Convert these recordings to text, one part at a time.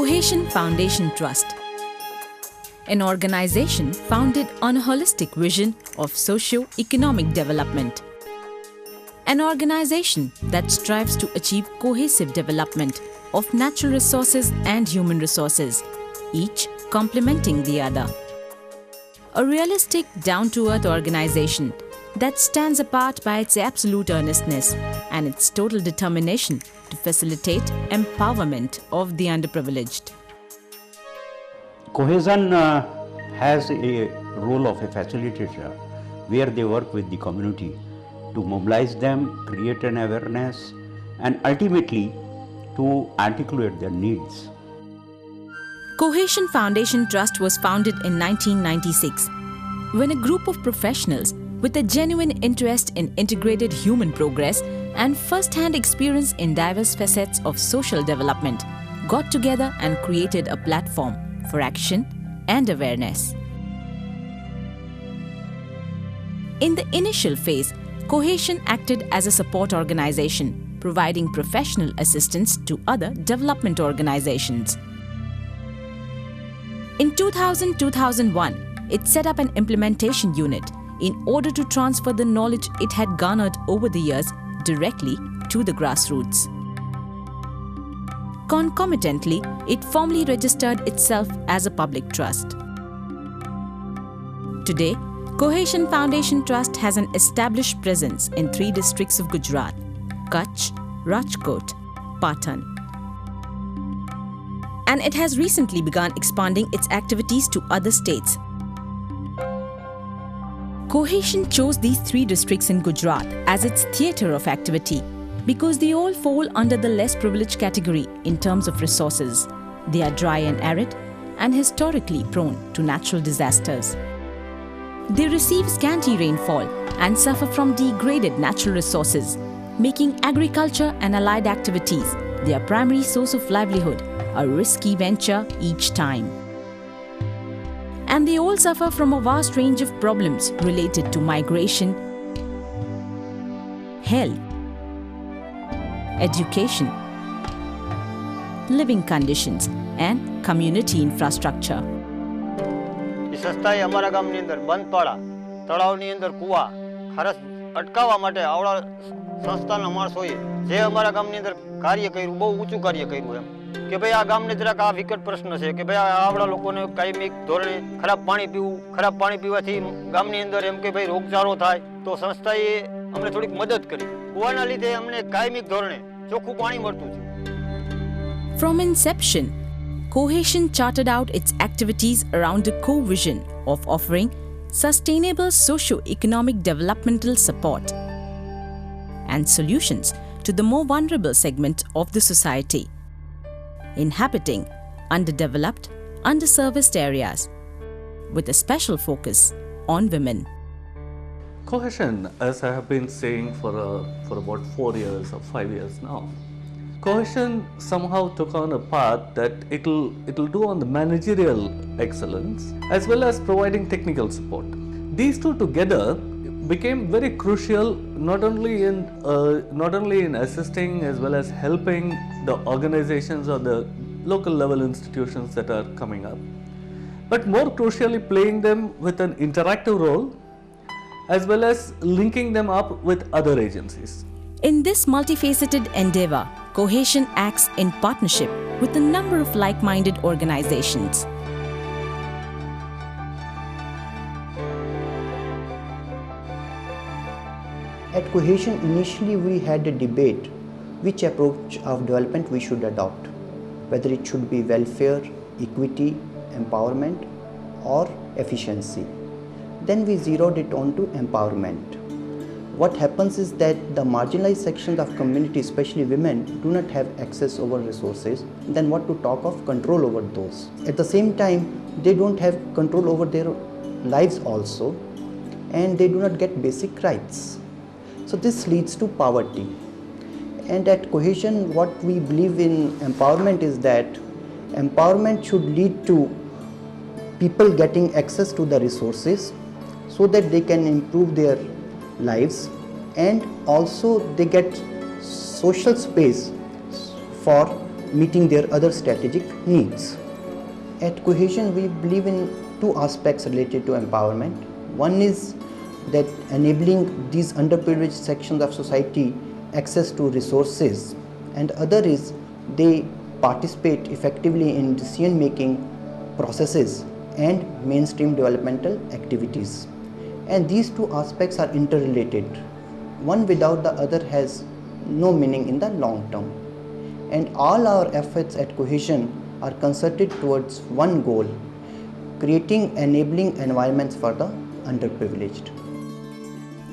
Cohesion Foundation Trust, an organization founded on a holistic vision of socio-economic development. An organization that strives to achieve cohesive development of natural resources and human resources, each complementing the other. A realistic, down-to-earth organization that stands apart by its absolute earnestness and its total determination to facilitate empowerment of the underprivileged. Cohesion has a role of a facilitator where they work with the community to mobilize them, create an awareness, and ultimately to articulate their needs. Cohesion Foundation Trust was founded in 1996 when a group of professionals with a genuine interest in integrated human progress and first-hand experience in diverse facets of social development got together and created a platform for action and awareness. In the initial phase, Cohesion acted as a support organization, providing professional assistance to other development organizations. In 2000-2001, it set up an implementation unit in order to transfer the knowledge it had garnered over the years directly to the grassroots. Concomitantly, it formally registered itself as a public trust. Today, Cohesion Foundation Trust has an established presence in 3 districts of Gujarat: Kutch, Rajkot, Patan. And it has recently begun expanding its activities to other states. Cohesion chose these 3 districts in Gujarat as its theatre of activity because they all fall under the less privileged category in terms of resources. They are dry and arid and historically prone to natural disasters. They receive scanty rainfall and suffer from degraded natural resources, making agriculture and allied activities their primary source of livelihood a risky venture each time. And they all suffer from a vast range of problems related to migration, health, education, living conditions, and community infrastructure. સંસ્થાએ અમારા ગામની અંદર બંધપાડા તળાવની અંદર કુવા ખારસ અટકાવવા માટે આવડા સંસ્થાના માણસોએ જે અમારા ગામની અંદર કાર્ય કર્યું બહુ ઊંચું કાર્ય કર્યું એમ કે ભાઈ આ ગામને જરાક આ વિકટ પ્રશ્ન છે કે ભાઈ આવડા લોકોને કાયમિક ધોરણે ખરાબ પાણી પીવાથી ગામની અંદર એમ કે ભાઈ રોગચાળો થાય તો સંસ્થાએ અમને થોડીક મદદ કરી કુવાના લીધે અમને કાયમિક ધોરણે ચોખ્ખું પાણી મળતું છે. From inception, Cohesion charted out its activities around a core vision of offering sustainable socio-economic developmental support and solutions to the more vulnerable segment of the society, inhabiting underdeveloped, underserviced areas, with a special focus on women. Cohesion, as I have been saying for about 4 years or 5 years now, Cohesion somehow took on a path that it'll do on the managerial excellence as well as providing technical support. These two together became very crucial not only in assisting as well as helping the organizations or the local level institutions that are coming up, but more crucially playing them with an interactive role as well as linking them up with other agencies. In this multifaceted endeavor, Cohesion acts in partnership with a number of like-minded organizations. At Cohesion, initially we had a debate which approach of development we should adopt, whether it should be welfare, equity, empowerment or efficiency. Then we zeroed it on to empowerment. What happens is that the marginalized sections of community, especially women, do not have access over resources. Then what to talk of control over those. At the same time, they don't have control over their lives also, and they do not get basic rights. So this leads to poverty. And at Cohesion, what we believe in empowerment is that empowerment should lead to people getting access to the resources so that they can improve their lives, and also they get social space for meeting their other strategic needs. At Cohesion, we believe in two aspects related to empowerment. One is that enabling these underprivileged sections of society access to resources, and other is they participate effectively in decision making processes and mainstream developmental activities. And these two aspects are interrelated. One without the other has no meaning in the long term. And all our efforts at Cohesion are concerted towards one goal: creating enabling environments for the underprivileged.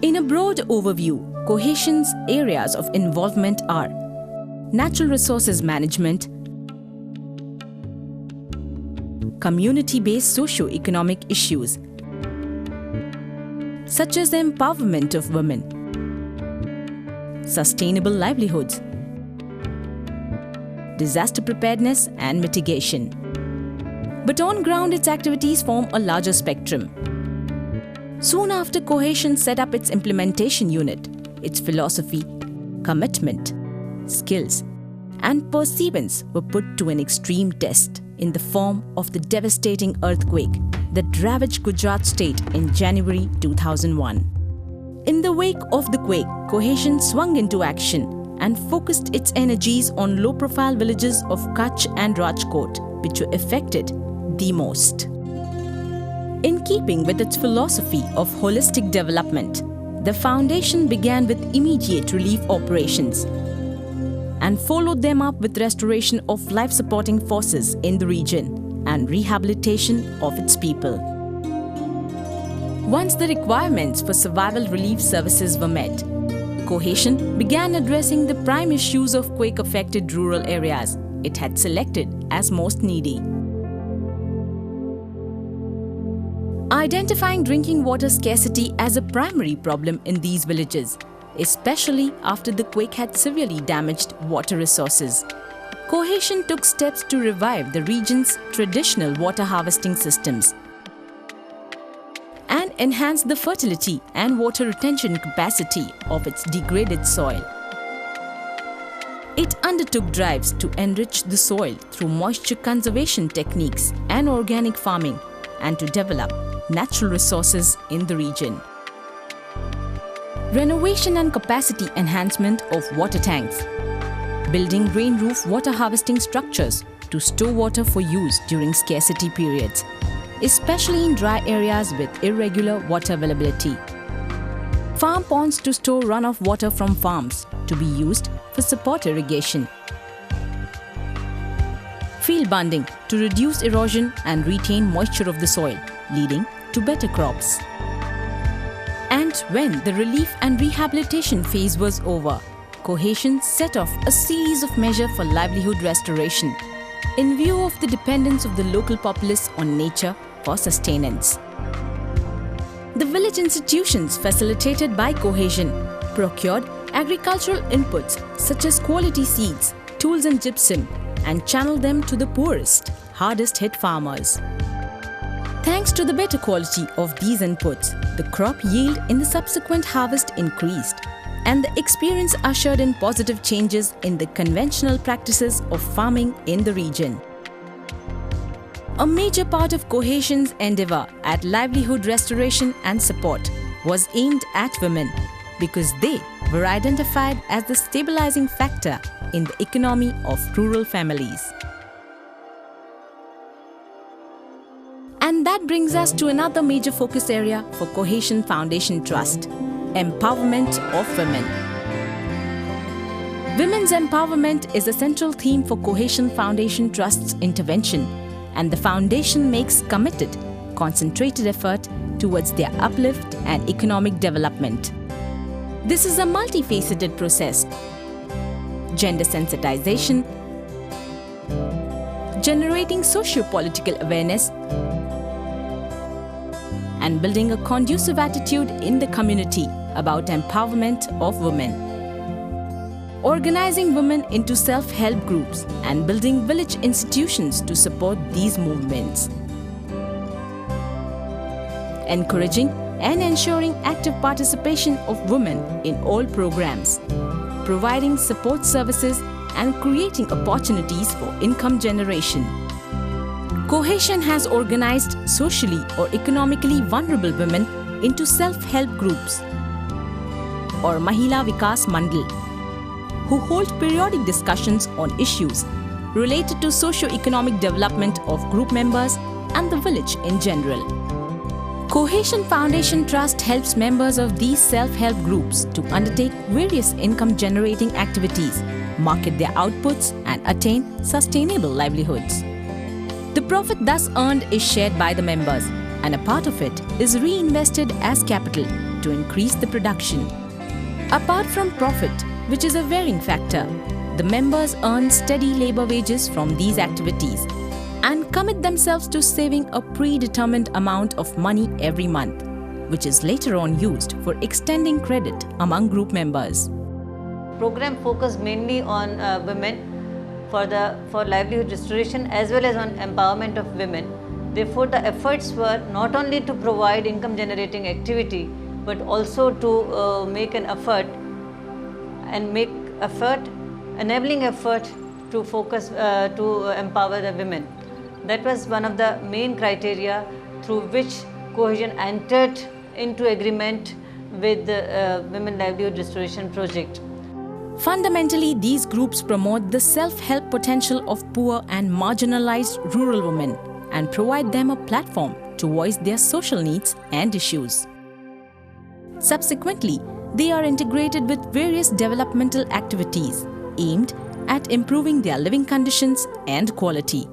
In a broad overview, Cohesion's areas of involvement are natural resources management, community-based socio-economic issues such as the empowerment of women, sustainable livelihoods, disaster preparedness and mitigation. But on ground, its activities form a larger spectrum. Soon after Cohesion set up its implementation unit, its philosophy, commitment, skills, and perseverance were put to an extreme test in the form of the devastating earthquake that ravaged Gujarat state in January 2001. In the wake of the quake, Cohesion swung into action and focused its energies on low-profile villages of Kutch and Rajkot, which were affected the most. In keeping with its philosophy of holistic development, the foundation began with immediate relief operations and followed them up with restoration of life-supporting forces in the region and rehabilitation of its people. Once the requirements for survival relief services were met, Cohesion began addressing the prime issues of quake-affected rural areas it had selected as most needy. Identifying drinking water scarcity as a primary problem in these villages, especially after the quake had severely damaged water resources, Cohesion took steps to revive the region's traditional water harvesting systems and enhance the fertility and water retention capacity of its degraded soil. It undertook drives to enrich the soil through moisture conservation techniques and organic farming, and to develop natural resources in the region. Renovation and capacity enhancement of water tanks, building rain roof water harvesting structures to store water for use during scarcity periods, especially in dry areas with irregular water availability. Farm ponds to store runoff water from farms to be used for support irrigation. Field bunding to reduce erosion and retain moisture of the soil, leading to better crops. And when the relief and rehabilitation phase was over, Cohesion set off a series of measures for livelihood restoration in view of the dependence of the local populace on nature for sustenance. The village institutions facilitated by Cohesion procured agricultural inputs such as quality seeds, tools and gypsum, and channeled them to the poorest, hardest hit farmers. Thanks to the better quality of these inputs, the crop yield in the subsequent harvest increased, and the experience ushered in positive changes in the conventional practices of farming in the region. A major part of Cohesion's endeavor at livelihood restoration and support was aimed at women because they were identified as the stabilizing factor in the economy of rural families. And that brings us to another major focus area for Cohesion Foundation Trust: empowerment of women. Women's empowerment is a central theme for Cohesion Foundation Trust's intervention, and the foundation makes committed, concentrated effort towards their uplift and economic development. This is a multifaceted process: gender sensitization, generating socio-political awareness, and building a conducive attitude in the community about empowerment of women. Organizing women into self-help groups and building village institutions to support these movements. Encouraging and ensuring active participation of women in all programs. Providing support services and creating opportunities for income generation. Cohesion has organized socially or economically vulnerable women into self-help groups or Mahila Vikas Mandal, who hold periodic discussions on issues related to socio-economic development of group members and the village in general. Cohesion Foundation Trust helps members of these self-help groups to undertake various income-generating activities, market their outputs and attain sustainable livelihoods. The profit thus earned is shared by the members, and a part of it is reinvested as capital to increase the production. Apart from profit, which is a varying factor, the members earn steady labor wages from these activities and commit themselves to saving a predetermined amount of money every month, which is later on used for extending credit among group members. Program focused mainly on women for livelihood restoration as well as on empowerment of women. Therefore, the efforts were not only to provide income generating activity but also to make an effort and enabling effort to focus to empower the women. That was one of the main criteria through which Cohesion entered into agreement with the Women Livelihood Restoration Project. Fundamentally, these groups promote the self-help potential of poor and marginalized rural women and provide them a platform to voice their social needs and issues. Subsequently, they are integrated with various developmental activities aimed at improving their living conditions and quality.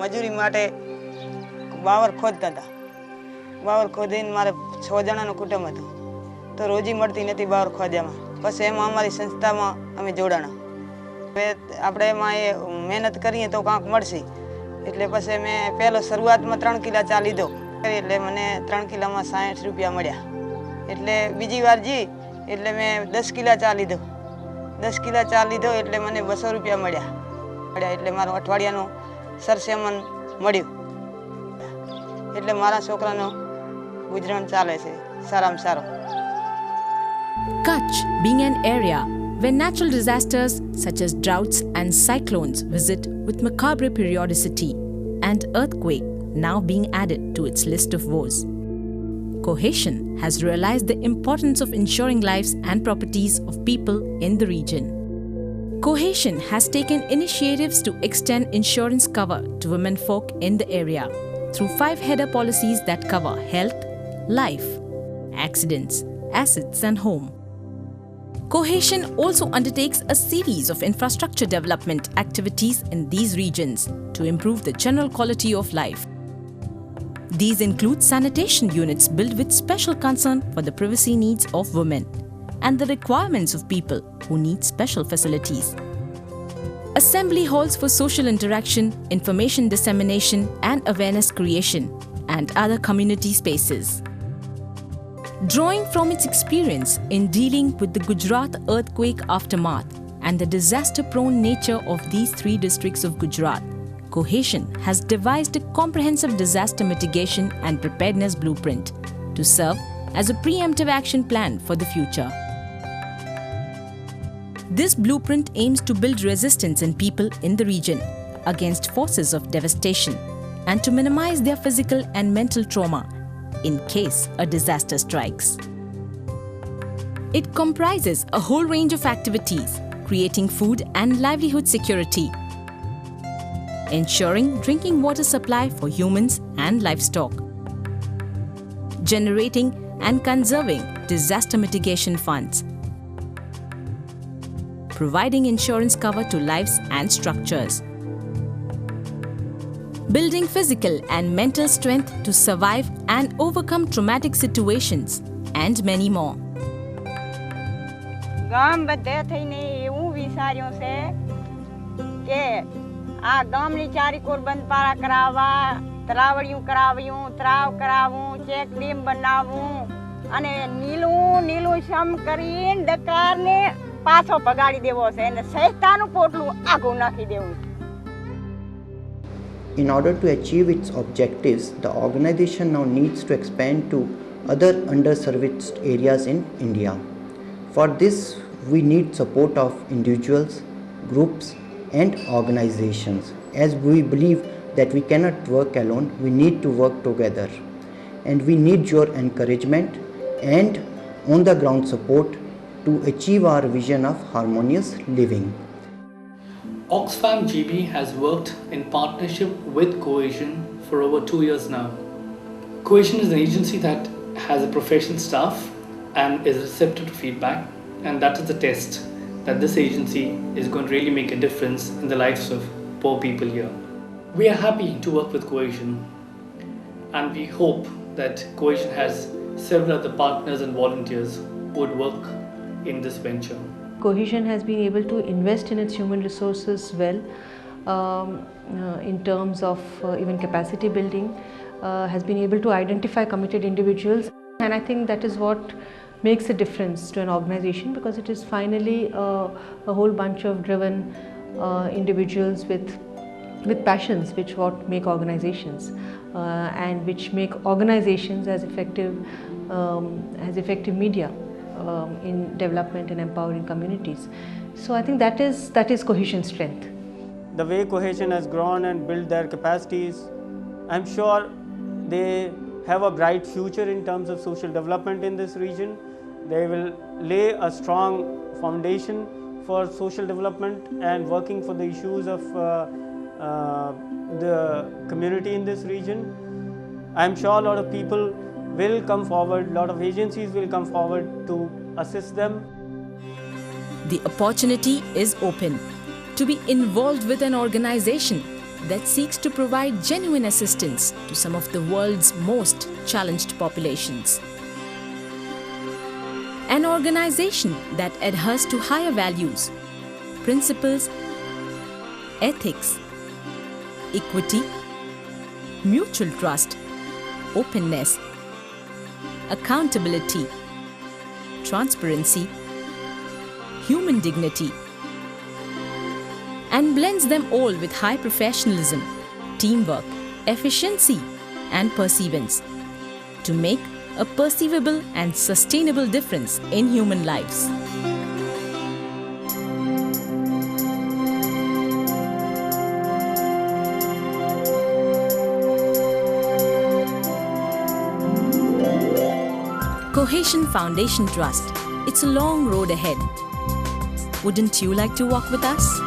મજૂરી માટે વાવર ખોદતા હતા. વાવર ખોદીને મારે 6 જણાનું કુટુંબ હતું. તો રોજી મળતી નથી વાવર ખોદ્યામાં. પછી એમાં અમારી સંસ્થામાં અમે જોડાણા. હવે આપણે એમાં મહેનત કરીએ તો કાંક મળશે. એટલે પછી મેં પહેલો શરૂઆતમાં 3 કિલા ચા લીધો. એટલે મને 3 કિલામાં 60 રૂપિયા મળ્યા. એટલે બીજી વાર જી એટલે મેં 10 કિલા ચા લીધો. 10 કિલા ચા લીધો એટલે મને 200 રૂપિયા મળ્યા. એટલે મારું અઠવાડિયાનું સરસેમન મળ્યું. એટલે મારા છોકરાનો ગુજરાન ચાલે છે સારામાં સારો. Kutch being an area where natural disasters such as droughts and cyclones visit with macabre periodicity and earthquake now being added to its list of woes. Cohesion has realized the importance of ensuring lives and properties of people in the region. Cohesion has taken initiatives to extend insurance cover to women folk in the area through 5 header policies that cover health, life, accidents, assets and home. Cohesion also undertakes a series of infrastructure development activities in these regions to improve the general quality of life. These include sanitation units built with special concern for the privacy needs of women and the requirements of people who need special facilities. Assembly halls for social interaction, information dissemination and awareness creation, and other community spaces. Drawing from its experience in dealing with the Gujarat earthquake aftermath and the disaster-prone nature of these 3 districts of Gujarat, Cohesion has devised a comprehensive disaster mitigation and preparedness blueprint to serve as a preemptive action plan for the future. This blueprint aims to build resistance in people in the region against forces of devastation and to minimize their physical and mental trauma in case a disaster strikes. It comprises a whole range of activities, creating food and livelihood security, ensuring drinking water supply for humans and livestock, generating and conserving disaster mitigation funds, providing insurance cover to lives and structures, building physical and mental strength to survive and overcome traumatic situations, and many more. ગામ બધે થઈને એવું વિચાર્યું છે કે આ ગામની ચારીકોર બંધપારા કરાવવા, તલાવડિયું કરાવ્યું, ત્રાવ કરાવવું, ચેક ડેમ બનાવવું અને નીલું નીલું શમ કરીને દકારને પાછો પગાડી દેવો છે અને સહેતાનું પોટલું આગું નાખી દેવું. In order to achieve its objectives, the organization now needs to expand to other underserviced areas in India. For this, we need support of individuals, groups and organizations. As we believe that we cannot work alone, we need to work together. And we need your encouragement and on the ground support to achieve our vision of harmonious living. Oxfam GB has worked in partnership with Cohesion for over 2 years now. Cohesion is an agency that has a professional staff and is receptive to feedback, and that is the test that this agency is going to really make a difference in the lives of poor people here. We are happy to work with Cohesion, and we hope that Cohesion has several other partners and volunteers who would work in this venture. Cohesion has been able to invest in its human resources well in terms of even capacity building, has been able to identify committed individuals, and I think that is what makes a difference to an organization, because it is finally a whole bunch of driven individuals with passions which what make organizations and which make organizations as effective media in development and empowering communities. So I think that is Cohesion's strength. The way Cohesion has grown and built their capacities, I'm sure they have a bright future in terms of social development in this region. They will lay a strong foundation for social development and working for the issues of the community in this region. I'm sure a lot of people will come forward, a lot of agencies will come forward to assist them. The opportunity is open to be involved with an organization that seeks to provide genuine assistance to some of the world's most challenged populations. An organization that adheres to higher values, principles, ethics, equity, mutual trust, openness, accountability, transparency, human dignity, and blends them all with high professionalism, teamwork, efficiency, and perseverance to make a perceivable and sustainable difference in human lives. Cohesion Foundation Trust. It's a long road ahead. Wouldn't you like to walk with us?